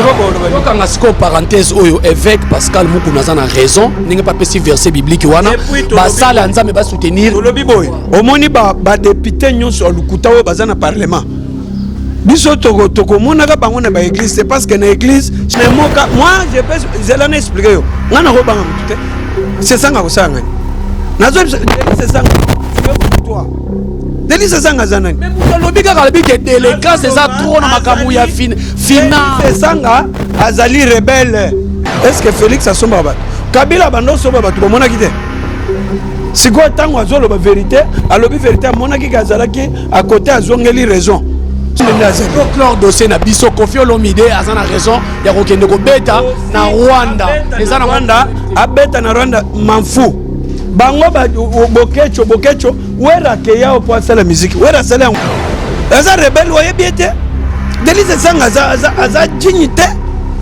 Quand on a parenthèse, évêque Pascal Mukuna a raison, n'est pas possible verset biblique. Ça, l'anzame va soutenir. Au moins, les députés sur le couteau dans le Parlement. Biso toko monaka bango na ba église, c'est parce que na église moi je l'ai expliqué yo ngana ko banga mutute c'est ça nga ko sanga nazo c'est ça toi deli c'est ça nga zanani mais pour lobi ka lobi que délégué c'est ça trop na makamu ya final c'est ça nga azali rebelle. Est-ce que Félix asomba ba Kabila bando somba ba to mona kite si quoi tango azolo ba vérité alobi vérité mona ki kazalaki à côté azongeli raison. Clore dossier na biso Kofi Olomide azana raison ya kokende ko beta na Rwanda eza na Rwanda abeta na Rwanda manfu bango ba bokecho wera ke ya po sala musique wera sala eza rebelle waye biete delise sanga za dignité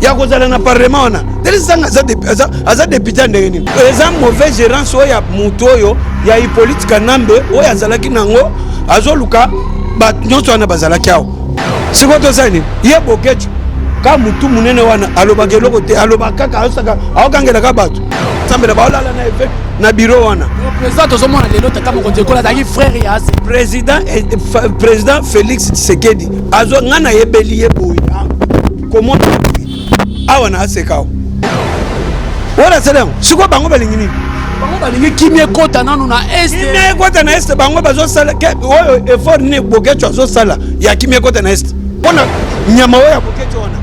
ya kozala na parlement na delise sanga za député ndeni eza mauvais gérance oya mutoyo ya Hippolyte Kanambe oya zalaki nango azoluka ba nyonso wana bazala kyao siko to sani ye bokecho ka mutu munene wana aloba keloko te aloba kaka asaka akangela ka bato sambela baolala na effet na bureau wana président tozomona lelo tata mokonzi kola taki frère ya président Félix Tshisekedi azo ngana yebeli yeboyi comment awana asekao wala seleng siko bango balingini balingi kimie kota nanu na est kimie kota na est bango bazo sala oyo effort ni bokecho azo sala ya kimie kota na est pona nyama oya bokecho wana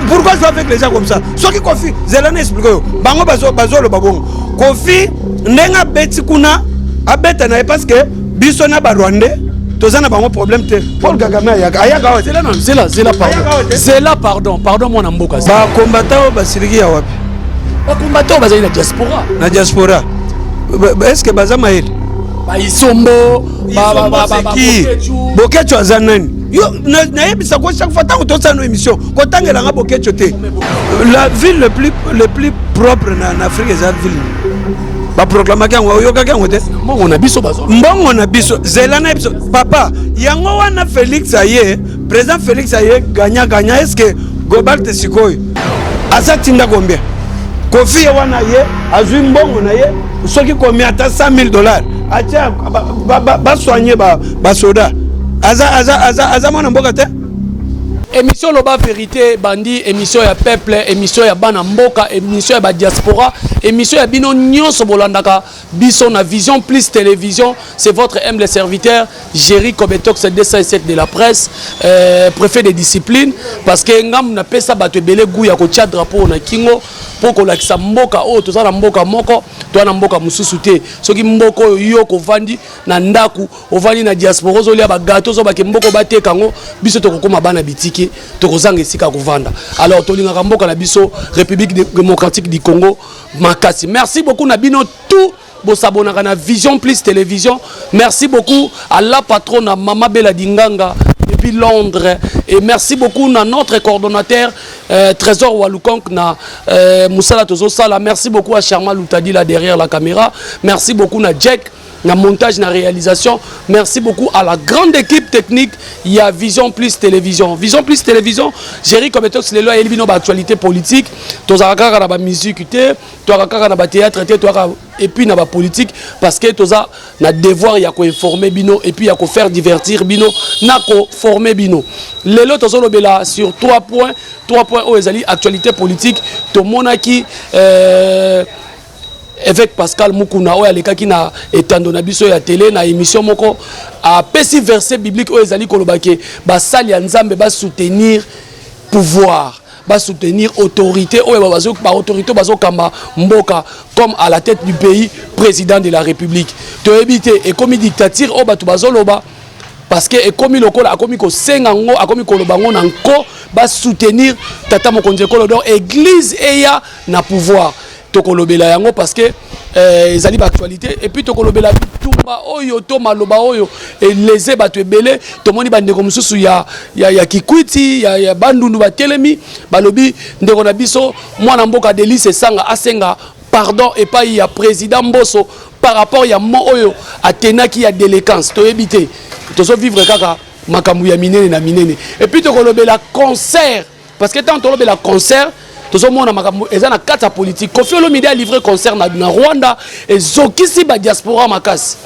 pourquoi je fais avec les gens comme ça soki Kofi zelana explique yo bango bazo lo babongo Kofi ndenga beti kuna abeta na parce que biso na ba Rwandais tozana bango problème te Paul Kagame ayaka pardon moi na mboka ba combattant basiriki ya wapi ba combattant bazali na diaspora est-ce que baza mael ba isombo bokecho azanani yo na yebisa ko chaque fois tant to sano émission ko tangela nga bokecho te la ville le plus propre en Afrique est la ville ba proclama kango yo ka kango te mbongo na biso zelana biso papa yango wana Félix aye président Félix aye gagna est-ce que Gobert Sikoy asatinda combien Kofi wana ye azui mbongo na ye soki combien ata $100,000 atia ba soigner ba soda aza mwana mboka te émission Loba Vérité bandi émission ya peuple émission ya bana mboka émission ya ba diaspora émission ya bino nyonso bolandaka biso na Vision Plus télévision c'est votre humble serviteur Jerry Kobetox 207 de la presse préfet des disciplines parce que ngam na pesa bato ebele gu ya ko tia drapeau na kingo pour ko lakisa mboka o to na mboka moko to na mboka mususu te soki mboko yo ko vandi na ndaku ovandi na diaspora ozolia ba gâteau zo ba ke mboko batekango biso to kokoma bana bitiki tokozanga esika kovanda alors tolingaka mboka na biso République démocratique du Congo makasi merci beaucoup na bino tout bosabonaka na Vision Plus télévision merci beaucoup à la patronne à Mama Bella Dinganga depuis Londres et merci beaucoup à notre coordonnateur Trésor Walukonk na Moussala Tozo Sala merci beaucoup à Sharma Loutadi là derrière la caméra merci beaucoup à Jack na montage, na réalisation. Merci beaucoup à la grande équipe technique. Il y a Vision Plus télévision. Vision Plus télévision, Jerry Kobetox, les lois et les actualité politique. Tous à la musique, tous à la théâtre, et puis na politique parce que tous à na devoir il y a ko informer bino et puis il y a ko faire divertir bino, na ko former bino. Les lots tous là sur 3 points où ezali actualité politique. To monaki évêque Pascal Mukuna oya lekaki na etando na biso ya télé na émission moko a pesi verset biblique oyo ezali kolobake basali ya nzambe ba soutenir pouvoir ba soutenir autorité oyo ba autorité bazo kamba mboka comme à la tête du pays président de la République to éviter et comme dictature o batu bazoloba parce que et comme lokola akomi ko sengango akomi kolobango na nko ba soutenir tata mokonzi kolo donc église eya na pouvoir tokolobela yango parce que ezali ba actualité et puis tokolobela tumba oyo to maloba oyo les bato ebele tomoni bandeko mususu ya Kikwiti ya bandundu ba telemi balobi ndeko na biso mwana mboka Delice Sanga asenga pardon et pas ya président Mbosso par rapport ya mo oyo atenaki ya délinquance to éviter tozo vivre kaka makambu ya minene na minene et puis tokolobela concert parce que tant que la concert tout le monde a na carte politique Koffi Olomide a livré concert na Rwanda et zokisi ba diaspora makasi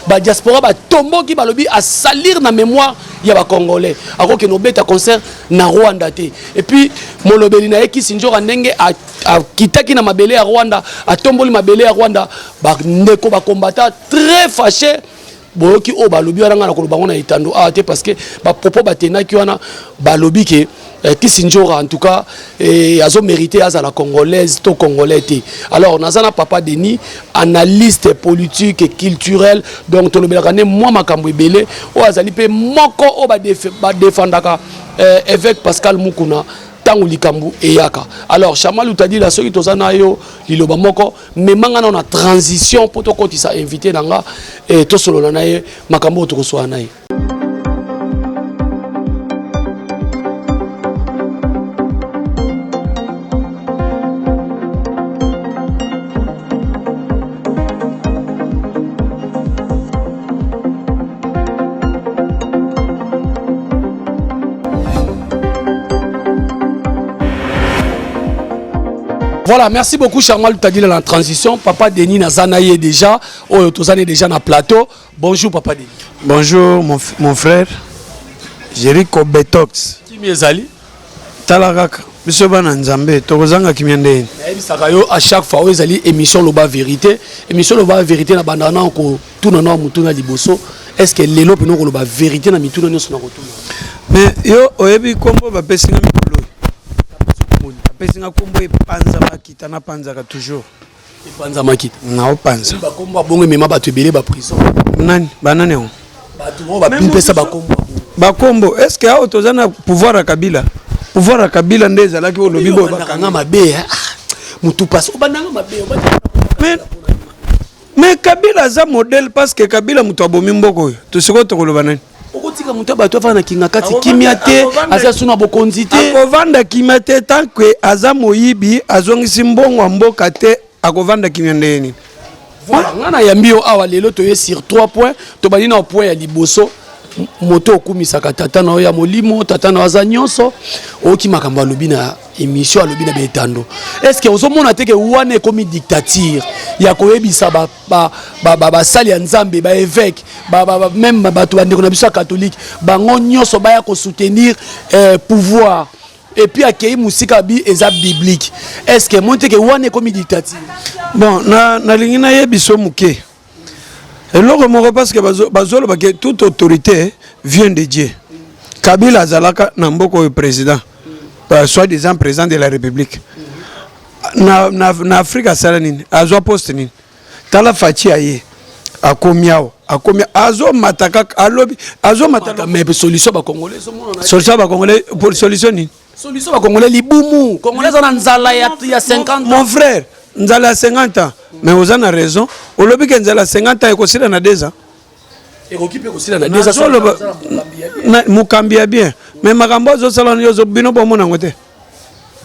ba diaspora ba tombo ki balobi à salir na mémoire ya ba congolais ako ke no beta concert na Rwanda te et puis molobeli na eki sinjora ndenge a kitaki na mabele ya Rwanda a tomboli mabele ya Rwanda ba ndeko ba combattant très fâché boyoki o balobi wana na koloba ngona itando te parce que ba propos batenaki wana balobi ke Kisinjora en tout cas azo mérité à la congolaise to congolais. Alors nazana papa Denis analyste politique et culturel donc to le belakane moi makambo ebele o azali pe moko o ba défendaka évêque Pascal Mukuna tangu likambu eyaka. Alors Chamal t'a dit la soki tozana yo liloba moko mais mangana na transition pour to kotisa invité nanga et to solo na ye makambo to kosoa na ye. Voilà, merci beaucoup Charmal, tu as dit la transition. Papa Denis Nazanaye déjà, Tozane déjà dans plateau. Bonjour Papa Denis. Bonjour mon frère. Jericho Betox. Qui m'est allé? Talagaka. Monsieur Bananzambe, Tozanga qui m'y est. À chaque fois, vous allez émission Loba Vérité. Émission Loba Vérité, na bandana ko tout na no mutuna liboso. Est-ce que lelo peno ko Loba Vérité na mituna nyo sona retour? Mais yo oyebi kombo ba pesinga mikolo. Pesinga kombo e panza makita na panza ka toujours. E panza makita. Na o panza. Ba kombo bongo mema ba tebele ba prison. Nani? Banane on. Ba tumo ba pipesa ba kombo. Ba kombo, est-ce que a tozana pouvoir à Kabila? Pouvoir à Kabila ndeza laki o lobi bo ba kanga mabe. Mutu passe o bandanga mabe. Mais Kabila za modèle parce que Kabila mutu abomi mboko yo. Tosiko to koloba nani? Okotika mutu bato afana kinga kati kimiate aza suna bokonzi te. Akovanda kimate tant que aza moyibi azongisi mbongo mboka te akovanda kimyande ni. Voilà, ngana yambio awa lelo toye sur 3 points to bali na point ya liboso moto okumisaka tata na ya molimo tata na azanyonso oki makambo alobi na émission alobi na betando. Est-ce que ozomona teke wane komi dictature ya koyebisa ba sali ya nzambe ba évêque même bato bandeko na biso catholique bango nyonso baya ko soutenir pouvoir et puis accueillir musika bi eza biblique. Est-ce que monte ke wane komi dictature? Bon na lingina yebiso muke. Et l'autre parce que toute autorité vient de Dieu. Kabila Zalaka Namboko est président, soi-disant président de la République. Na Afrique Salanine, Azo Postenin, Tala Fachi Aye, Akomiao, Azo Mataka, Azo Mataka, mais solution ba congolais, solution ba congolais pour solutionner. Solution ba congolais libumu, congolais en Nzala il y a 50 ans. Mon frère, Nzala 50 ans. Mais vous avez raison. Au lobby que Nzala 50 ans et qu'on s'est dans 2 ans. Et qu'on peut aussi dans 2 ans. Mukambia bien. Mais Magambo zo salon yo zo bino bo mona ngote.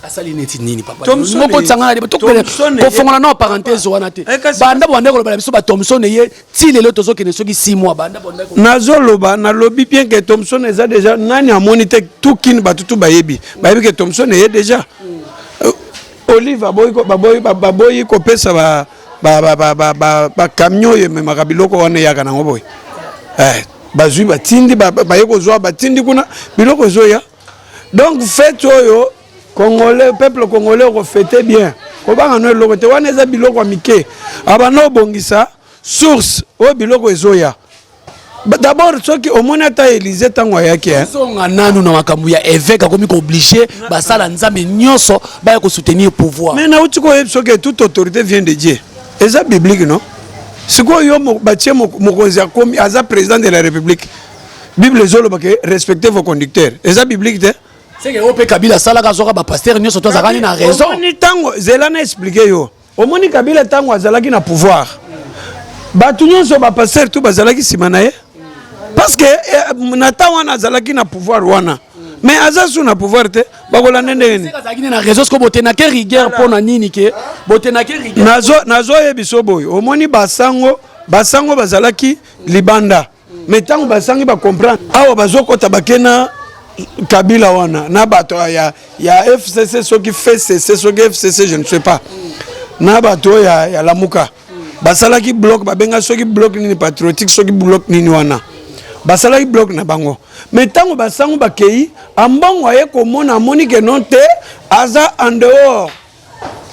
Asali neti nini papa. Moko tsangana de to fongola na parenthèse wana te. Banda bonde ko ba biso ba Thompson ye ti lelo tozo ke ne soki 6 mois banda bonde ko. Nazo loba na lobby bien que Thompson eza déjà nani amoni te tout kin batutu bayebi. Bayebi que Thompson est déjà. Olive baboyi ko pesa ba camion ye me makabiloko wana yaka na ngoboy. Bazui batindi bayeko zwa batindi kuna biloko zoya. Donc fête oyo congolais peuple congolais ko fêter bien. Ko banga no eloko te wana eza biloko mike. Abano bongisa source o biloko ezoya. D'abord ceux qui au moins ata Élysée tango yaki zonga nanu na makambu ya évêque akomi ko obligé basala nzambe nyonso ba ko soutenir pouvoir. Mais na uti ko yebso que toute autorité vient de Dieu. Eza biblique non? Siko yo batie mokonzi akomi aza président de la République. Bible zolo ba que respectez vos conducteurs. Eza biblique te? C'est que ope Kabila sala ka zoka ba pasteur nyonso to zakani na raison. Ni tango zela na expliquer yo. Omoni Kabila tango azalaki na pouvoir. Batu nyonso ba pasteur tout bazalaki simanaye. Parce que nata wana azalaki na pouvoir wana. Mais azasu na pouvoir te bakola ndenge ni. Azalaki na raison ko botena ke rigueur pona nini ke botena ke rigueur. Nazo yebiso boy. Omoni basango bazalaki libanda. Mais tango basangi ba comprendre. Awa bazokota bakena Kabila wana na bato ya FCC ceux qui fait ceci ceux qui FCC je ne sais pas na bato ya Lamuka basala ki bloc babenga ceux qui bloc ni patriotique ceux qui bloc ni wana basala ki bloc na bango mais tango basango bakei ambongo aye komona monique non te aza en dehors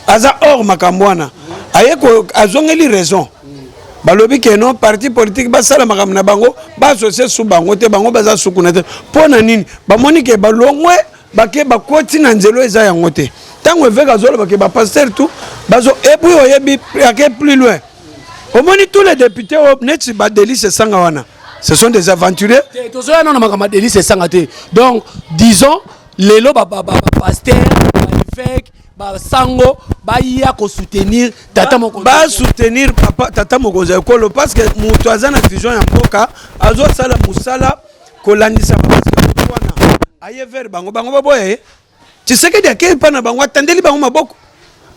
aza hors makambwana aye ko azongeli raison balobi ke non parti politique basala makam na bango ba associer sous bango te bango baza sukuna te pona nini ba monique balongwe bake bakoti na nzelo eza yango te tango eveka zolo bake ba pasteur tout bazo epui oyebi yake plus loin au moins tous les députés net ba délice sanga wana ce sont des aventuriers tozoya non makama délice sanga te donc disons lelo ba pasteur ba évêque ba sango ba ya ko soutenir tata moko ba soutenir papa tata moko ekolo parce que mutu azana vision ya mboka azo sala musala kolandisa parce que mutu wana aye vers bango baboye tu sais que dia pa na bango atendeli bango maboko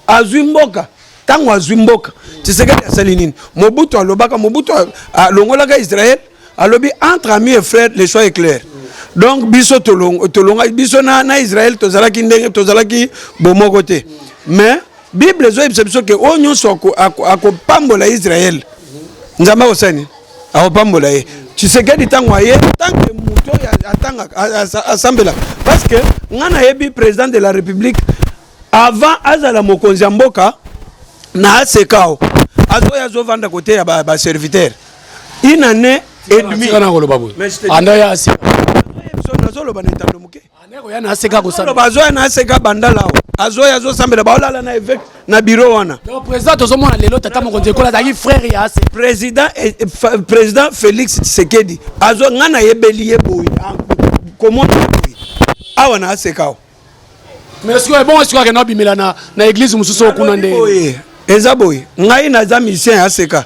azwi mboka tango azwi mboka tu sais que asali nini Mobutu alobaka Mobutu alongolaka Israël alobi entre amis et frères le choix est clair. Donc biso tolonga biso na Israël tozalaki ndenge tozalaki bomoko te mais Bible zo ebisebso ke onyo soko akopambola Israël nzamba osani akopambola ye tu sais que ditango aye tant que muto atanga assemblée parce que ngana yebi président de la République avant azala mokonzi mboka na asekao azoya zo vanda côté ya ba serviteur une année et demie anda ya asi nazolo banetando muke aneko ya na aseka ko sala bazoya na aseka bandala azoya zo sambela baolala na évêque na bureau wana donc président tozomona lelo tata mokonzi kola zaki frère ya asi président Félix Tshisekedi azo ngana yebeli boy comment boy awa na aseka mais est-ce que bon est-ce que na bimela na église mususu okuna nde eza boy ngai na za mission ya aseka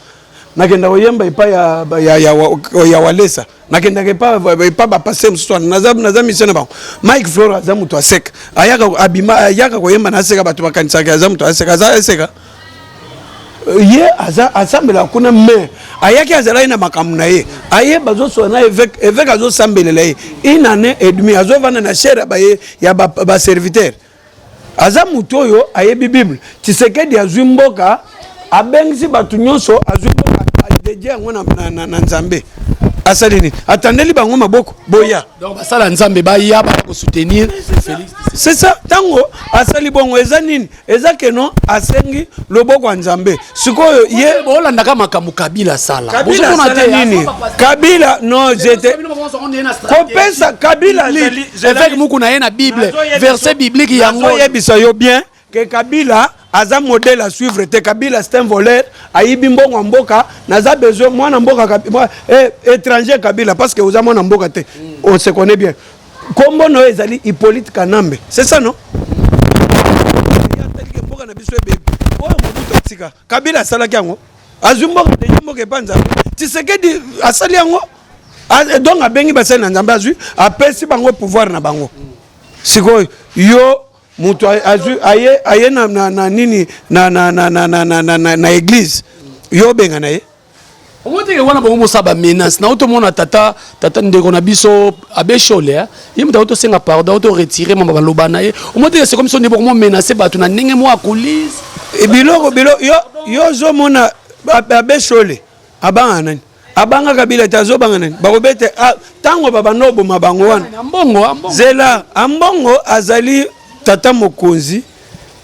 nakenda koyemba ipa ya walesa nakenda ipa bapase msusu naza mission na bango Mike Flora aza mutu aseka ayaka koyemba na aseka bato bakanisaka aza mutu aseka aza aseka ye aza asambela kuna me ayaki azalaki na makamu na ye aye bazosola na évêque azosambelela ye une année et demie azovanda na chere ya baserviteur aza mutu oyo ayebi Bible Tshisekedi azwi mboka abengisi batu nyonso azwi mboka adedie yango na Nzambe asali nini atandeli bango maboko boya donc basala Nzambe baya ba ko soutenir Félix c'est ça tango asali bongo eza nini eza keno asengi loboko ya Nzambe sikoyo ye bolanda kama makambo Kabila sala nini Kabila no j'étais kopesa Kabila avec muku na ye na Bible verset biblique yango yebisa yo bien que Kabila aza modèle à suivre te Kabila c'est un voleur ayibi mbongo mboka naza besoin mwana mboka étranger Kabila parce que oza mwana mboka te on se connaît bien kombo no ezali Hippolyte Kanambe c'est ça non mboka na biso bébé oyo Mobutu tika Kabila salaki yango azwi mboka de mboka epanza Tshisekedi asali yango donc abengi basali na Nzambe azwi apesi bango pouvoir na bango sikoyo yo mutu aye na nini na église yo benga na ye omoteke wana bango mosaba menace na otomona tata ndeko na biso abeshole ye mutu otosenga pardon oto retirer mamba baloba na ye omoteke c'est comme si on est beaucoup menacé bato na ndenge mo akulise biloko yo zomona abeshole abanga nani abanga Kabila tazo banga nani bakobete tango babanobo mabango wana ambongo zela ambongo azali tata mokonzi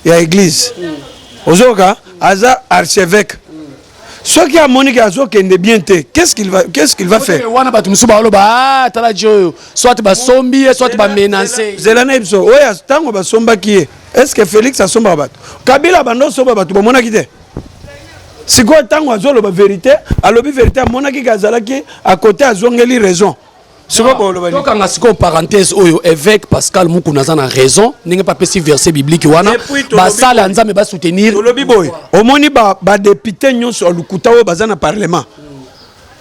ya église ozoka aza archevêque ce qui a Monique azo kende bien te qu'est-ce qu'il va faire wana batu musuba oloba tala joyo soit ba sombi soit ba menacer zelana ibso oya tango ba somba ki est-ce que Félix asomba bato Kabila bando somba bato ba mona kite siko tango azolo ba vérité alobi vérité mona ki kazalaki à côté azongeli raison donc en asiko parenthèse oyo évêque Pascal Mukuna na raison ninge pas pesi verset biblique wana basala Nzambe ba soutenir lobi boy omoni ba député nyonso lukuta o bazana parlement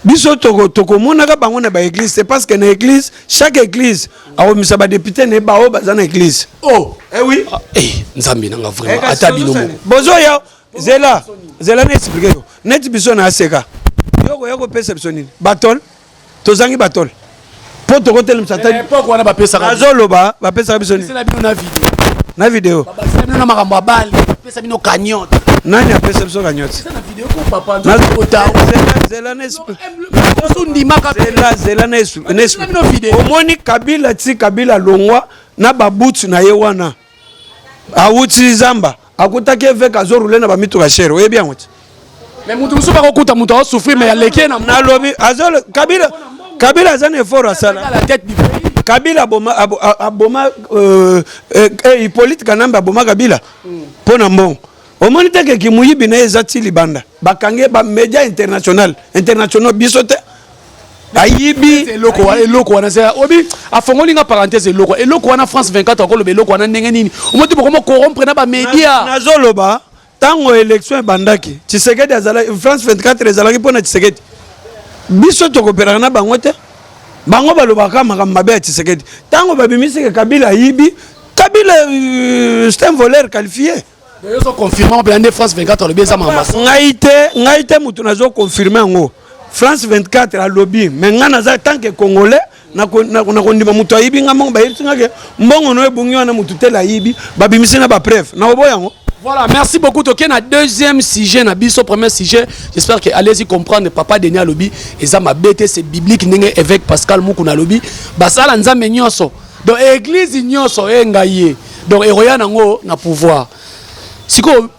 biso toko monaka bango na ba église c'est parce que na église chaque église a misa ba député ne ba o bazana église oui Nzambe nanga vraiment ata binomo bozo yo zela na expliquer yo net biso na aseka yoko pesa biso nini batol tozangi batol po to kotel msata époque wana ba pesa azoloba ba pesa biso ni c'est la bino na vidéo na vidéo ba pesa bino na makambo ya bali pesa bino cagnotte nani apesa biso cagnotte c'est na vidéo ko papa na kota zela nesp ndimaka zela nesp omoni Kabila ti Kabila longwa na babutu na ye wana awuti zamba akutaki eveka azorule na bamituka shere oyebi yango ti mais mutu musu bakokuta mutu asouffrir mais aleki na nalobi azolo Kabila aza na effort asala la tête du pays Kabila aboma Hippolyte Kanambe aboma Kabila mpona mbongo omoni teke kimuyibi na eza ti libanda bakange bamedia international biso te ayibi eloko wana c'est obi afongoli nga parenthèse eloko wana France 24 akoloba eloko wana ndenge nini omoti bokomo corrompre na bamedia nazoloba ntango élection ebandaki Tshisekedi azalaki France 24 ezalaki mpona Tshisekedi biso tokopelaka na bango te bango balobaka makambo mabe ya Tshisekedi ntango babimisike Kabila ayibi Kabila c'est un voleur qualifié yo confirmant pe France 24 alobi eza mamasa ngai te mutu nazo confirmer yango France 24 a lobby mais nga naza tant que congolais na kondima mutu ayibi nga mbongo bayebisi ke mbongo no ebungi wana mutu te la yibi babimisi na ba preuve na obo yango. Voilà, merci beaucoup. Toké na deuxième sujet, na biso premier sujet. J'espère que allez-y comprendre papa Denis Alobi et ça m'a bêté c'est biblique n'engé évêque Pascal Mukuna Alobi. Basala nzambe nyonso. Donc église nyonso engaye. Donc eroya nango na pouvoir. Siko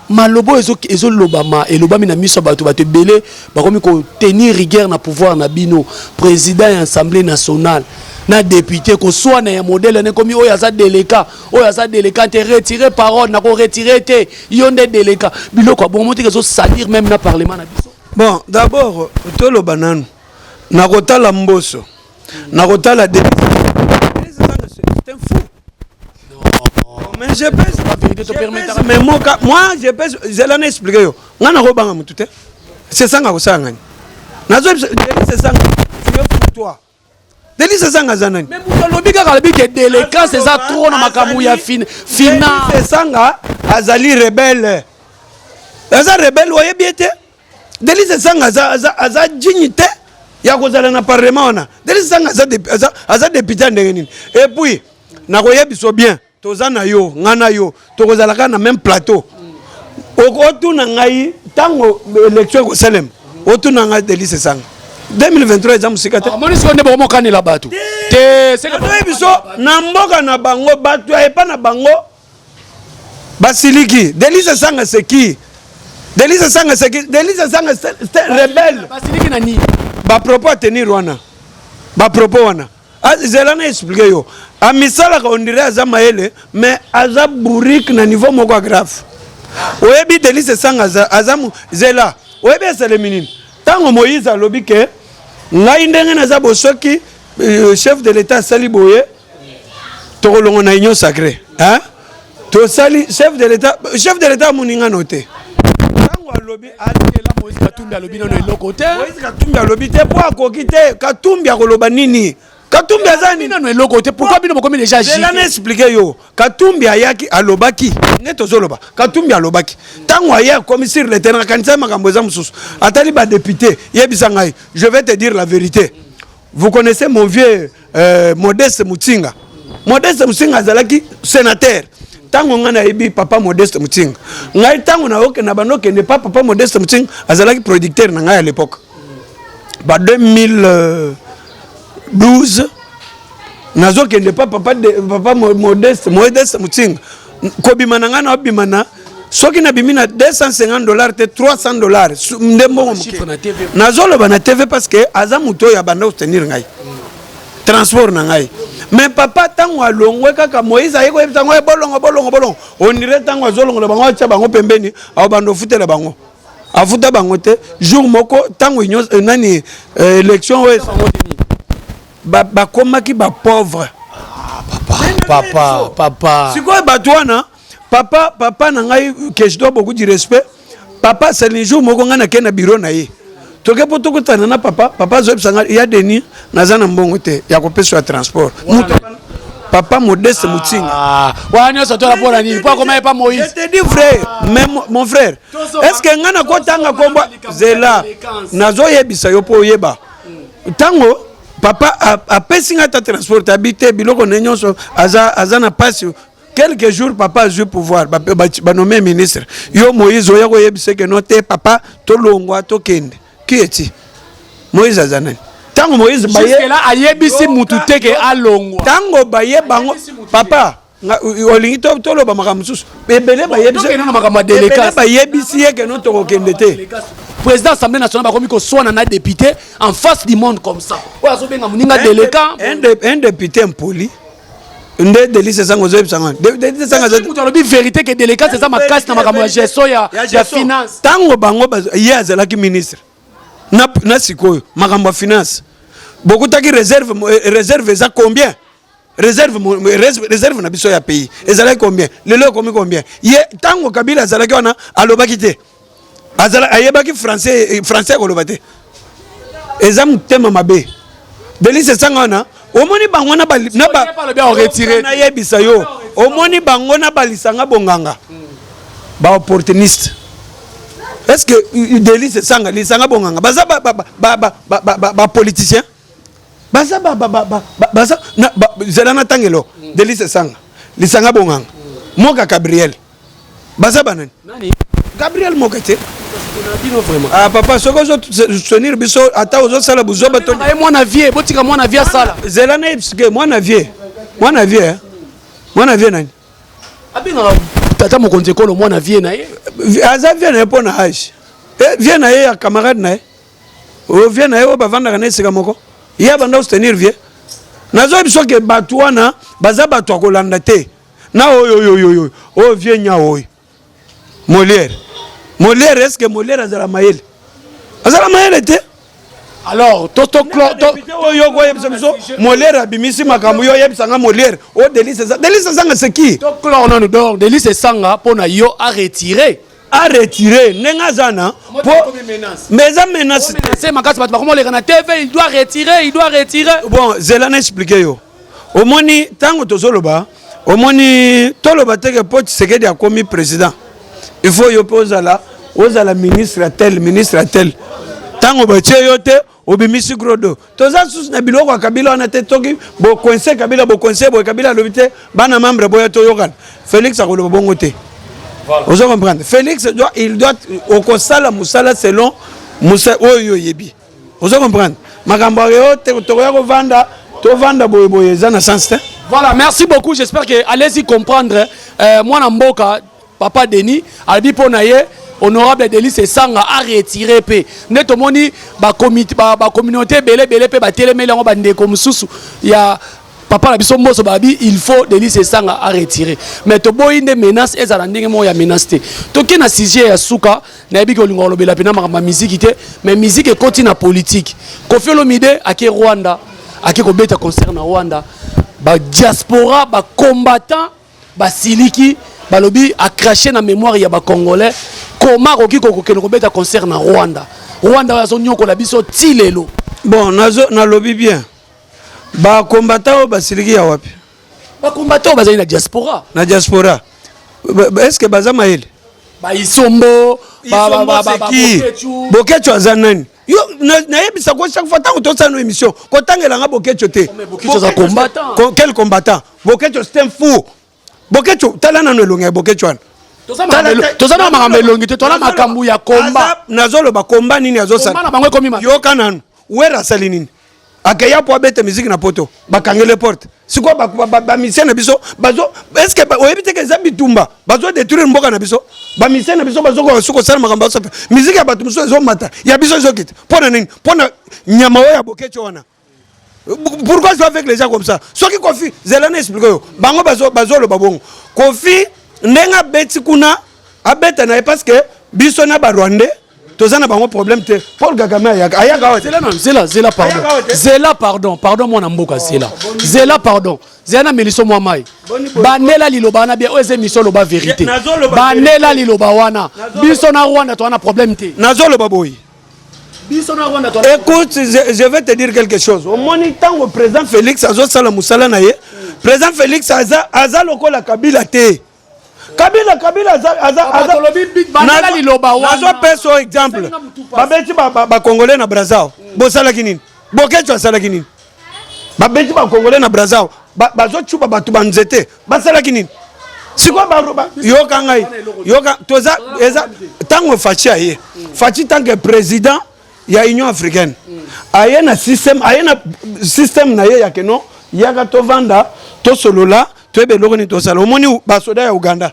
malobo ezo lobama et lobami na miso bato bato belé bakomi ko tenir rigueur na pouvoir na bino président et assemblée nationale. Na député ko soit na modèle ne comme oyo aza délécat te retirer parole na ko retirer te yonde délécat biloko bon monte que salir même na parlement na biso. Bon d'abord tolo banane na kotala mboso na kotala c'est un fou. Non. Mais je pense la vérité te permettra mais moi je pense je l'en expliqué yo ngana ko banga mutu te c'est ça nga ko sanga ni nazo c'est ça toi Delis Sanga zanani. Mais mutalobi kaka lobi ke déléquence c'est ça trop na makamu ya fina. Delis Sanga azali rebelle. Aza rebelle oye biete. Delis Sanga aza dignité ya kozala na parlement ona. Delis Sanga aza député ndenge nini. Et puis na koyebiso bien tozana yo ngana yo tokozalaka na même plateau. Otuna ngai tango élection ko Salem. Otuna ngai Delis Sanga. 2023 eza musika te. Moni siko ndebo mo kanela bato. Te c'est que biso na mboka na bango bato epa na bango basiliki. Delis Sanga c'est qui? Delis Sanga c'est qui? Delis Sanga c'est rebelle. Basiliki na ni. Ba propos à tenir wana. Ba propos wana. Zelana expliquer yo. A misala ka on dirait azamaele mais aza bourrique na niveau moko grave. Oyebi Delis Sanga azamu zela. Oyebi c'est le minine. Tango Moïse a lobby que ngai ndenge naza bosoki chef de l'état sali boye tolongo na union sacrée hein to sali chef de l'état muninga noté tango a lobby ala Moïse Katumbi a lobby no eloko te Moïse Katumbi a lobby te po akoki te Katumbi a koloba nini Katumbi azani nano eloko te pourquoi bino bokomi déjà je l'ai expliqué yo Katumbi ayaki alobaki neto zoloba Katumbi alobaki tango aya commissaire le terrain kanisa makambo za mususu atali ba député yebisa ngai je vais te dire la vérité vous connaissez mon vieux Modeste Mutsinga azalaki sénateur tango ngana yebi papa Modeste Mutsinga ngai tango na oke na banoke ne pas papa Modeste Mutsinga azalaki producteur na ngai à l'époque ba 2012 nazo kende papa Modeste Mutsinga kobima na ngana obimana soki na bimina $250 te $300 ndembo nazo loba na TV parce que aza muto ya banda soutenir ngai transport na ngai mais papa tango alongwe kaka Moïse ayeko yebisa ngo bolongo on dirait tango azolongo le bango acha bango pembeni au bando futela bango afuta bango te jour moko tango nani élection we ba komaki ba pauvre papa sikoy batwana papa na ngai que je dois beaucoup de respect papa c'est le jour moko ngana ke na bureau na ye toke poto kutana na papa zo bisanga ya Denis nazana mbongo te ya kopesa transport papa Modeste Mutsinga wana so tola pona ni pas comment pas Moïse je te dis frère mais mon frère est-ce que ngana ko tanga komba zela nazo yebisa yo po yeba tango papa a pesinga ta transport habité biloko nenyonso azana passe quelques jours papa a eu pouvoir ba nommé ministre yo Moïse oya ko yebise que noté papa to longwa to kende qui est Moïse azanani tango Moïse baye jusque là ayebisi mutu te ke alongwa tango baye bango papa olingi to loba makamususu ebele bayebisi na makambo délicat bayebisi ye que no to kende te président de l'Assemblée nationale bakomi ko soit na député en face du monde comme ça oya so benga muninga délicat un député impoli nde Délice Sanga zo ebisanga Délice Sanga zo lobi vérité que délicat c'est ça makasi na makambo ya gestion ya finance tango bango ye azalaki ministre na sikoyo makambo ya finance bokutaki réserve eza combien réserve na biso ya pays ezalaki combien lelo ekomi combien ye tango Kabila azalaki wana alobaki te ayebaki français koloba te eza motema mabe Délice Sanga wana omoni bango na yebisa yo omoni bango na balisanga bonganga ba opportuniste est-ce que Délice Sanga lisanga bonganga baza ba politicien baza baza zela na tangelo Délice Sanga lisanga bonganga moka Gabriel baza banani Gabriel moka te ah papa soko zo soutenir biso ata ozo sala buzoba to ay mwana vie botika mwana vie sala zela na ipske mwana vie nani abinga tata mokonzi ekolo mwana vie na ye aza vie na ye mpo na age vie na ye ya camarade na ye o vie na ye oyo bavandaka na esika moko ye abanda soutenir vie nazo biso ke bato wana baza bato ya kolanda te na oyo oyo vie nya oyo Molière, est-ce que Molière a la maïle? Azala maïle était? Alors, Molière a bimisi makambo yo yebisanga Molière. Oh Délice Sanga c'est qui? Toclor non dor Délice Sanga pona yo a retiré. A retiré nenga zana mais ça menace c'est makasi bat comment les na TV il doit retirer. Bon, Zelana expliquer yo. Au moni tango tozoloba, au moni toloba te que Pote Sekedi a commis président. Il faut y opposer là, aux la ministre à tel. Tango bache yote, obimisi grodo. Toza sous na biloko ya Kabila on a te toki, bo coincé Kabila, bo Kabila lobité, bana membre boya to yokan. Félix a kolo bongo te. Voilà. Vous comprenez? Félix il doit au kosala musala selon musa oyo yebi. Vous comprenez? Makambo yo te to ya ko vanda, to vanda boye za na sens te. Voilà, merci beaucoup. J'espère que allez-y comprendre moi na mboka Papa Denis, Albi Ponaye, honorable Délice Sanga a retiré P. Netomoni, ba communauté belé pe ba télémé lango bande comme sousou. Il y a papa la biso mboso babi, il faut Délice Sanga a retiré. Mais to boy inde menace et zarandinge mo ya menacé. To ki na sujet ya suka, na yebi ko lingolo bela pena ma musique té, mais musique est continue politique. Kofi Olomide ake Rwanda, ake ko beta concert na Rwanda. Ba diaspora, ba combattant, ba siliki balobi a craché na mémoire ya ba congolais comment koki kokokeno kobeta concert na Rwanda ya zonyo ko la biso tilelo bon na lobi bien ba combattant ba siliki ya wapi ba combattant bazali na diaspora est-ce que baza maele ba isombo Bokecho azanani yo na yebisa ko chaque fois tango to sana émission ko tangela nga Bokecho te Bokecho za combattant quel combattant Bokecho c'est un fou Bokecho talana no longa Bokecho wana tozana makambo elongi te tola makambo ya komba nazolo ba komba nini azosala komba bango komi yo kananu wera sali nini akaya po abete musique na poto bakangele porte siko ba mission na biso bazo est-ce que oyebite ke za bitumba bazo détruire mboka na biso ba mission na biso bazo ko suko sala makambo so musique ya batu muso ezo mata ya biso zo kit pona nini pona nyama ya Bokecho wana. Pourquoi je fais avec les gens comme ça? Ce qui Kofi, Zelana explique yo. Bango bazo le babongo. Kofi ndenga beti kuna abeta na parce que biso na ba Rwandais tozana bango problème te. Paul Kagame ayaka wote. Zela pardon mon amboka Zela pardon. Zena meliso moi mai. Banela liloba na bien oze mission loba vérité. Banela liloba wana. Biso na Rwanda to na problème te. Nazo le baboyi. Écoute, je vais te dire quelque chose. Au moment où le président Félix a président Félix a lokola Kabila te. Kabila nazo exemple. Babeti ba Congolais na Brazza. Bosala kinini. Bokecho asala kinini. babeti ba congolais na Brazzaville bazo chupa batu banzete basala kinini sikwa baroba yoka ngai yoka toza eza tango fachi aye fachi tant que président ya Union africaine aye na système na ye ya keno yaka to vanda to solola to ebeloko ni to sala omoni basoda ya Uganda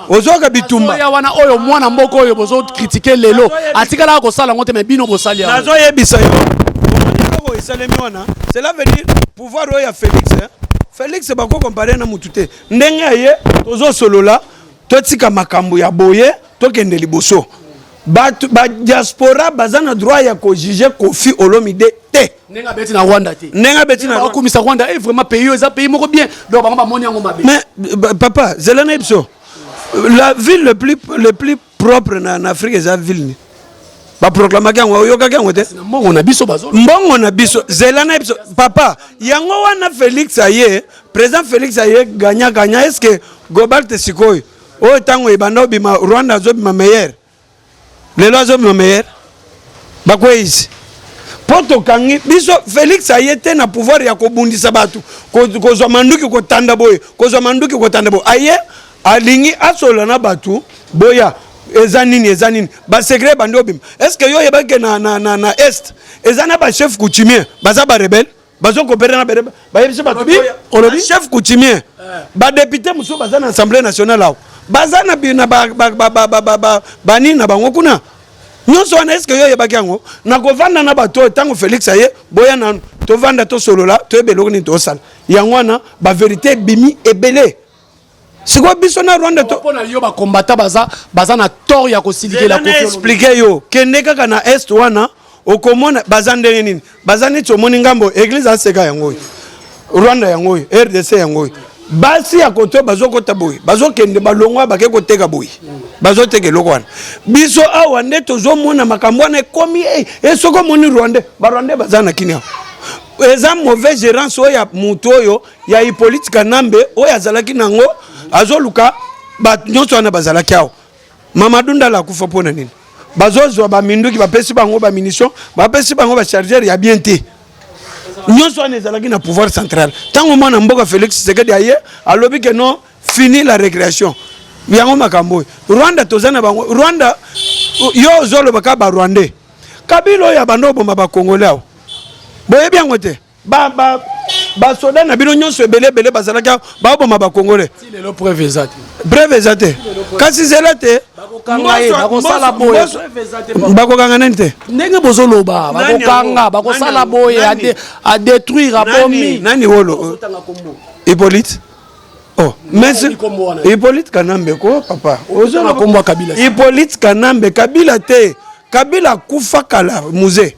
ozoka bitumba ya wana oyo mwana mboko oyo bozo critiquer lelo atikala ko sala ngote me bino bosali ya nazo yebisa yo omoni ko isalemi wana cela veut dire pouvoir oyo ya Félix bako comparer na mutute ndenge aye tozo solola totika makambo ya boye tokende liboso ba diaspora bazana droit ya ko juger Kofi Olomide te nenga beti na Rwanda te nenga beti na Rwanda komisa Rwanda est vraiment pays eza pays moko bien donc ba moni yango mabe mais papa zelana ipso la ville le plus propre en Afrique est la ville ba proclama kango yoka kango te mbongo na biso bazo mbongo na biso zelana ipso papa yango wana Félix aye président Félix aye gagna est-ce que Gobert Sikoy o tango ibanda bima Rwanda zo bima meilleur les lois sont meilleurs bakwezi poto kangi biso Félix ayete na pouvoir ya kobundisa batu kozwa manduki kotanda boye aye alingi asola na batu boya ezanini ba secret bando bim est-ce que yo yebake na est ezana ba chef coutumier baza ba rebelle bazo coopérer na ba yebise batu olobi chef coutumier ba député muso baza na assemblée nationale awo baza na bina ba nini na bango kuna nyonso wana est-ce que yo yebaki yango na kovanda na bato tango Félix aye boya na to vanda to solola to ebeloko ni to sala yango wana ba vérité bimi ebele siko biso na Rwanda to pona yo ba combattant baza na tort ya ko silike la Kofi expliquer yo kende kaka na est wana okomona baza ndenge nini baza neti omoni ngambo église aseka yango Rwanda yango RDC yango basi ya koto bazokota boy bazokende balongwa bake koteka boy bazoteka loko wana biso awa nde tozomona makambo na ekomi esoko moni Rwanda Rwanda bazana kinia eza mauvais gérance oya muto oyo ya Hippolyte Kanambe oya azalaki nango azoluka ba nyonso wana bazalaki awo Mamadou Ndala kufa pona nini bazozwa ba minduki bapesi bango ba munition bapesi bango ba chargeur ya bien te nyonso wana ezalaki na pouvoir central tango mwana mboka Félix Tshisekedi aye alobi que non fini la récréation yango makambo Rwanda tozana bango Rwanda yo zolo baka ba Rwandais kabilo ya bando bomba ba Congolais awo boye bien ngote ba soda na bino nyonso ebele bazalaka ba bomba ba Congolais si le preuve exacte kasi zelate bakosala boye bakokanga nani te ndenge bozoloba bakosala boye a détruire abomi nani wolo Hippolyte mais Hippolyte Kanambe ko papa ozona kombo Kabila Hippolyte Kanambe Kabila te Kabila kufa kala musée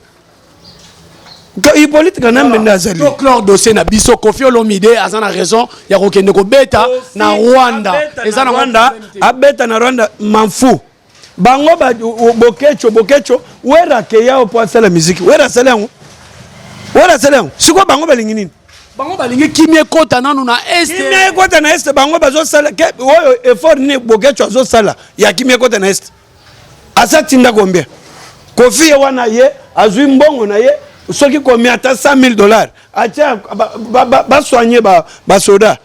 Hippolyte Kanambe ndazali to clore dossier na biso Kofi Olomide azana raison ya kokende ko beta na Rwanda ezana Rwanda abeta na Rwanda manfu bango ba bokecho wera ke yao po sala musique wera sala siko bango balingi nini bango balingi kimie kota nanu na est bango bazo sala ke oyo effort ni bokecho azo sala ya kimie kota na est asa tinda combien Kofi wana ye azui mbongo na ye soki komi ata $100,000 atia ba soigner ba soda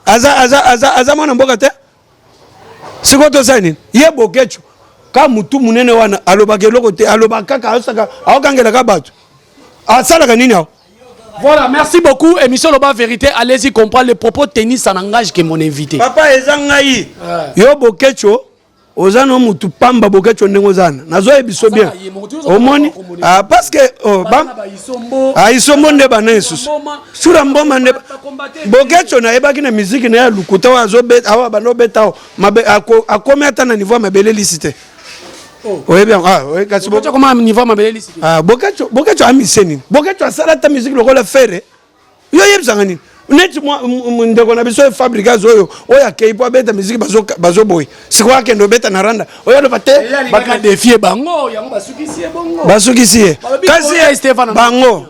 aza mwana mboka te siko to sani ye bokecho ka mutu munene wana alobaka eloko te alobaka kaka asaka akangela ka bato asalaka nini awo. Voilà, merci beaucoup. Émission Loba Vérité, allez-y comprendre les propos tennis en langage que mon invité. Papa ezangai yo bokecho ozana mutu pamba bokecho ndengo zana nazo ebiso bien omoni parce que isombo nde bana yesus sura mboma nde bokecho na ebaki na musique na ya lukuta wa zo bet awa bano beta mabe akomi ata na niveau mabele licité oui bien oui kasi bokecho comment niveau mabele licité bokecho amiseni bokecho asala ta musique lokola fere yo yebsanga nini neti ndeko na biso fabrika zoyo oya keipo beta musique bazo boy sikwa kendo beta na Rwanda oya lobate baka défier bango yango basukisie bongo basukisie kasi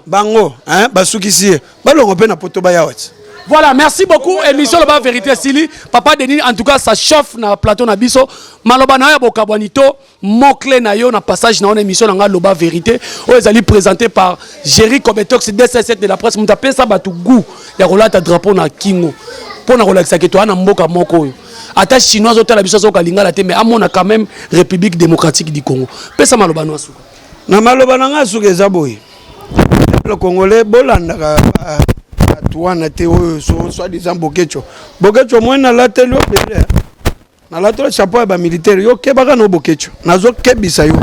bango basukisiye balongo pe na poto ba yawati Voilà, merci beaucoup. Émission La Vérité Sili. Papa Denis, en tout cas, ça chauffe na plateau na biso. Maloba na ya bokabwanito, mot-clé na yo na passage na émission na Loba Vérité. Ils allaient présenté par Jerry Kobetox DCS de la presse. Mouta pesa batu goût. Ya rolata drapeau na Kingo. Pour na relaxa que toi na mboka moko yo. Attache chinoise au la biso so kalinga la te mais amona quand même République démocratique du Congo. Pesa maloba no asuka. Na maloba na ngasuka ezaboy. Le Congolais bolanda Touana Théo, soi-disant Bokecho. Bokecho, moi, na la télé, na la télé, chapeau à militaire, yo, kebaka no Bokecho. Nazo kebisa yo.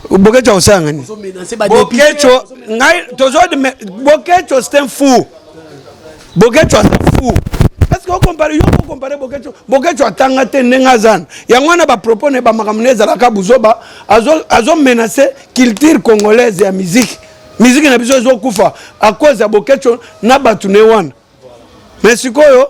Bokecho, osangani. Bokecho, Bokecho, c'est un fou. Bokecho, c'est un fou. Parce que vous comparez Bokecho. Bokecho, atangate nengazan. Yangwana ba propone ba makamuneza la kabuzoba, azo menacé culture congolaise et musique. Musique na biso ezokufa à cause ya Bokecho na batu ne wana. Mais sikoyo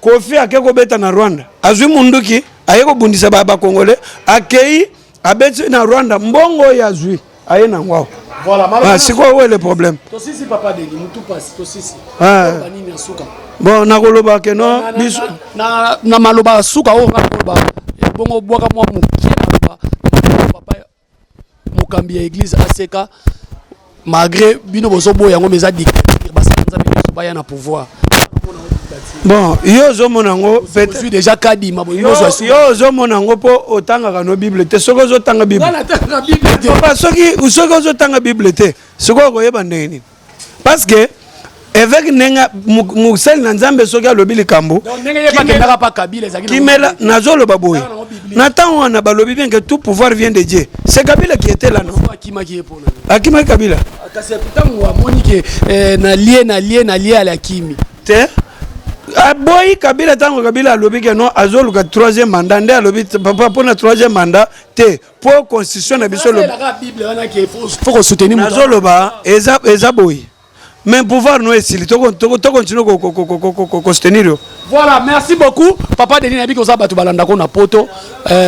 Kofi akeko beta na Rwanda. Azwi munduki ayeko bundisa ba Congolais akei abeti na Rwanda mbongo ya zwi aye na ngwao. Voilà, malheureusement. Sikoyo où est le problème? To sisi papa Denis mutu passe to sisi. Banini asuka. Bon na koloba ke no biso na maloba asuka o ngaloba bongo bwaka mwa mukie papa mukambi ya église aseka. Malgré bino bozo boya ngo meza dictature basanza biso baya na pouvoir. Bon, yo zo monango peut suis déjà kadi mabo yo zo monango po otanga ka no Bible te soko zo tanga Bible. Bana tanga Bible te. Papa soko zo tanga Bible te. Soko ko yeba ndeni. Parce que avec nenga musel na nzambe soki alobi likambo. Donc nenga yeba kendaka pa Kabila ezaki. Kimela nazolo baboy. Nathan wana balobi bien que tout pouvoir vient de Dieu. C'est Kabila qui était là non? Akima qui est pour Akima Kabila. Kasi putangu wa monique na lié à la Kimi. Te aboyi Kabila tango Kabila alobi que non azolu ka troisième mandat nde alobi papa pour na troisième mandat te pour constitution na biso le Bible wana qui faut soutenir nazolo ba eza boyi. Mais pouvoir nous est to continue ko soutenir. Voilà, merci beaucoup. Papa Denis nabi ko za batu balanda ko na poto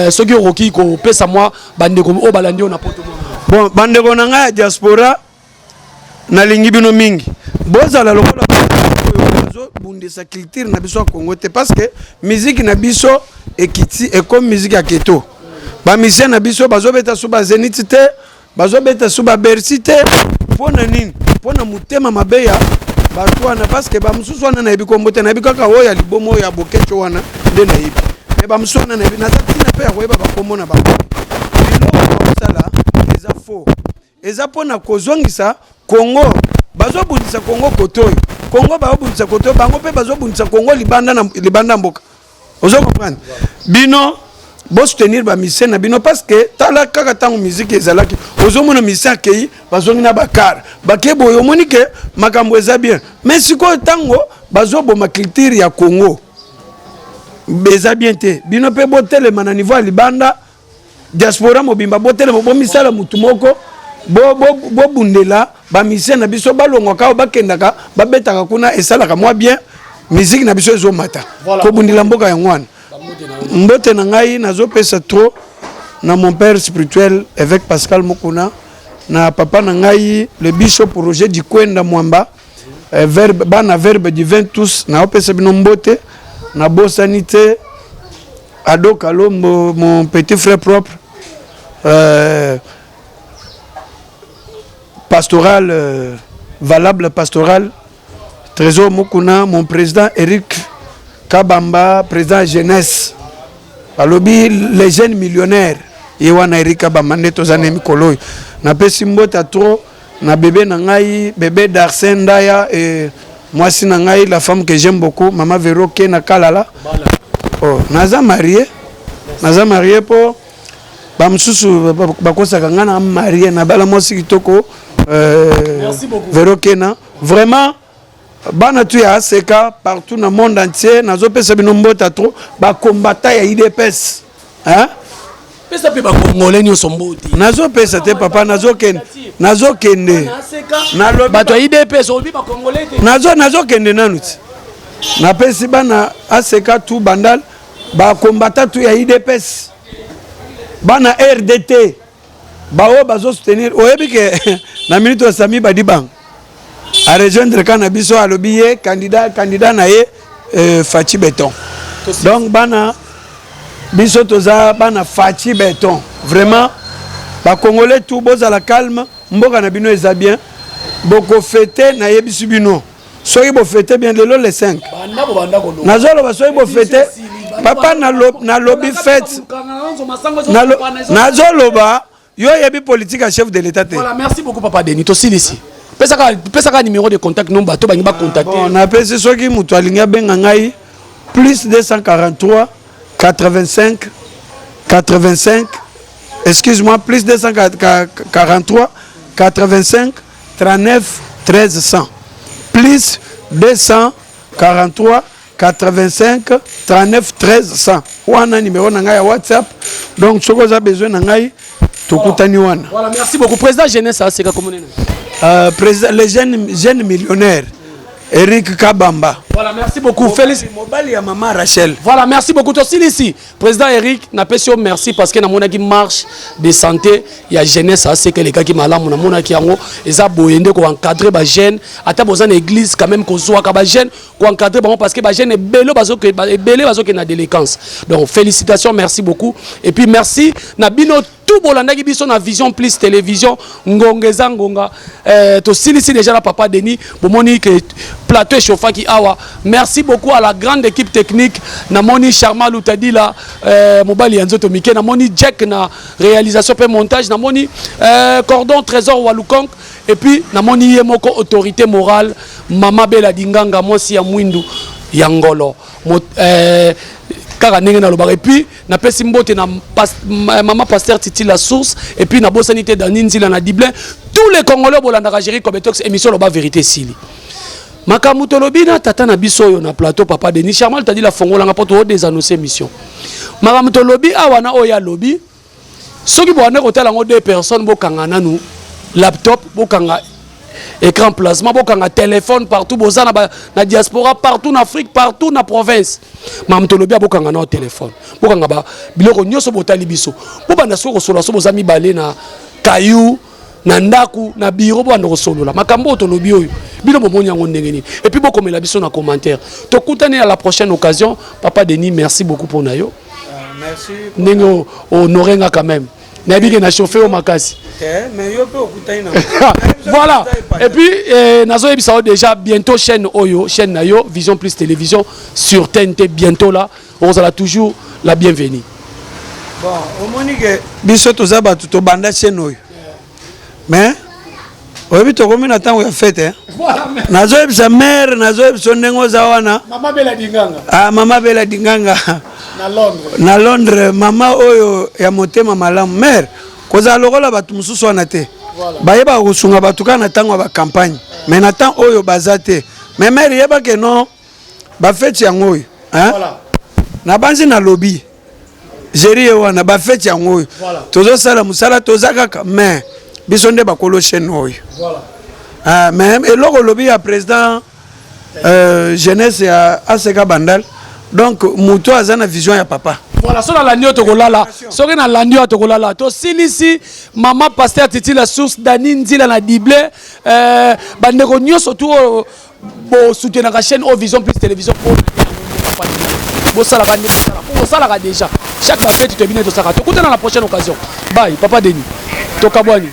soki roki ko pesa moi bande ko o balandi na poto. Bon bande ko na nga diaspora na lingi bino mingi. Bozala lokola bazo bundisa culture na biso Congo te parce que musique na biso ekiti et comme musique ya keto. Ba musicien na biso bazo beta suba Zenith te, bazo beta suba Bercy te. Pona nini? Pona mutema mabeya batu wana parce que ba mususu wana na ebikombo te na ebikaka oya libomo ya Bokecho wana nde na yebi. Me ba mususu wana na ebi na tatina pe ya koyeba ba kombo na ba. Biloko bakosala eza faux. Eza pona kozongisa Congo bazo bundisa Congo kotoyo. Congo ba bundisa kotoyo bango pe bazo bundisa Congo libanda mboka. Ozo comprendre? Bino bo soutenir ba mission na bino parce que tala kaka tango musique ezalaki ozomona mission akei bazongi na bakar bakebo yo monike makambo eza bien mais siko tango bazobo ma culture ya Congo beza bien te bino pe botele mana niveau ya libanda diaspora mobimba botele bo misala mutu moko bo bundela ba mission na biso balongo ka bakendaka babetaka kuna esalaka moi bien musique na biso ezomata ko bundila mboka ya ngwana. Mbote na ngai nazo pesa trop na mon père spirituel avec Pascal Mokuna na papa na ngai le bishop Roger Dikwenda Mwamba verbe bana verbe du 20 tous na pesa bino mbote na bosanité Adokalo mon petit frère propre pastoral valable pastoral Trésor Mokuna mon président Eric Kabamba, président jeunesse. Alobi les jeunes millionnaires. Yewana Erika Kabamba neto zane mikolo. Na pesi mbota trop na bébé nangai, bébé d'Arsène Daya et moi si nangai la femme que j'aime beaucoup, maman Véro na Kalala. Oh, naza marié pour bamsusu bakosa kangana marié na bala moi si kitoko Véro Kena. Vraiment bana tu ya ACK partout dans le monde entier nazo pesa bino mbota trop ba combattant ya IDPS hein pesa pe ba congolais nyo somboti nazo pesa te papa nazo kende na lo bato IDPS obi ba congolais te nazo kende nanuti na pesi bana ACK tout bandal ba combattant tu ya IDPS bana RDT ba o bazo soutenir oyebi ke na minute Sami Badibang à rejoindre Canabiso à l'objet candidat naé Fachi Béton. Donc bana biso toza bana Fachi Béton. Vraiment ba Congolais tout boza la calme, mboka na bino eza bien. Boko fêter na yebisu bino. Soki bo fêter bien de le 5. Nazolo ba soki bo fêter papa na lobby fête. Nazolo ba yo yebi politique à chef de l'état. Voilà, merci beaucoup papa Denis. To ici. Pesa numéro de contact non bato ba ngiba contacter. On appelle ce soki mutu alinga benga ngai plus 243 85 85 excuse-moi plus 243 85 39 1300 plus 243 85 39 1300 wana numéro na ngai ya WhatsApp donc soko za besoin na ngai tokutani wana. Voilà, merci beaucoup président jeunesse c'est comment président les jeunes millionnaires Eric Kabamba. Voilà, merci beaucoup. Félix Mobali ya maman Rachel. Voilà, merci beaucoup. Aussi ici, président Eric, n'a pas sûr merci parce que na mona qui marche de santé, il y a jeunesse c'est que les gars qui malade na mona qui ango eza boyende ko encadrer ba jeune, ata bozan église quand même ko zoa ka ba jeune ko encadrer ba parce que ba jeune est bello bazo que belé bazo que na délinquance. Donc félicitations, merci beaucoup et puis merci na bino tout bolanda qui biso na vision plus télévision ngongeza ngonga to silisi déjà la papa Denis bomoni que plateau chauffant qui awa. Merci beaucoup à la grande équipe technique. Namoni Charma Loutadila, Mobali Yanzoto Mike, Namoni Jack na réalisation et montage, Namoni Cordon Trésor Walukong, et puis Namoni Yemoko autorité morale, Mama Bela Dinganga, Mosi Yamwindu, Yangolo. Et puis, na pesimbote na maman pasteur Titi la source et puis na bosanité d'Aninzi la na Diblin. Tous les Congolais bolandaka gérer comme tox émission Loba vérité sili. Makamuto lobina tata na biso yo na plateau papa Denis Charmal t'a dit la fongola nga poto des annoncer mission. Makamuto lobi awana oya lobi. Soki bo ane kotel ngo deux personnes bo kanga nanu laptop bo kanga écran plasma bo kanga téléphone partout boza na diaspora partout en Afrique partout na province. Makamuto lobi bo kanga na téléphone. Bo kanga ba biloko nyoso botali biso. Bo banda soko solo so boza mibale na caillou na ndaku na biro bo andoko solola makambo to lobi oyo bino bomoni yango ndenge nini et puis beaucoup la biso na commentaire to kutani à la prochaine occasion papa Denis merci beaucoup pour nayo merci ndenge honoré nga quand même na bige na chauffeur au makasi mais yo pe okutani na voilà et puis nazo ebisa déjà bientôt chaîne oyo chaîne nayo Vision Plus télévision sur TNT bientôt là on sera toujours la bienvenue bon au monique biso to za ba to banda chaîne oyo mais oyebi tokomi na ntango ya fete nazoyebisa mare nazoyebisa ndenge oza wana mama Bela Dinganga mama Bela Dinganga na Londres mama oyo ya motema malamu mare kozala lokola bato mosusu wana te bayebaka kosunga bato kaka na ntango ya bakampagne mais na ntango oyo baza te mais mare yebake non bafeti yango oyo na banzi na lobi géri ye wana bafeti yango oyo tozosala mosala toza kaka mais biso nde bakolo chaîne oyo même eloko lobi ya président jeunesse ya ACK Bandal donc muto aza na vision ya papa voilà so na landio tokolala soki na landio tokolala to silisi mama pasteur Titi la source Dani Nzila na Dible bandeko nyonso tu bo soutenir la chaîne au Vision Plus télévision pour bo sala ka pour sala ka déjà chaque fête tu te bine to saka to kutana la prochaine occasion bye papa Denis to kabwani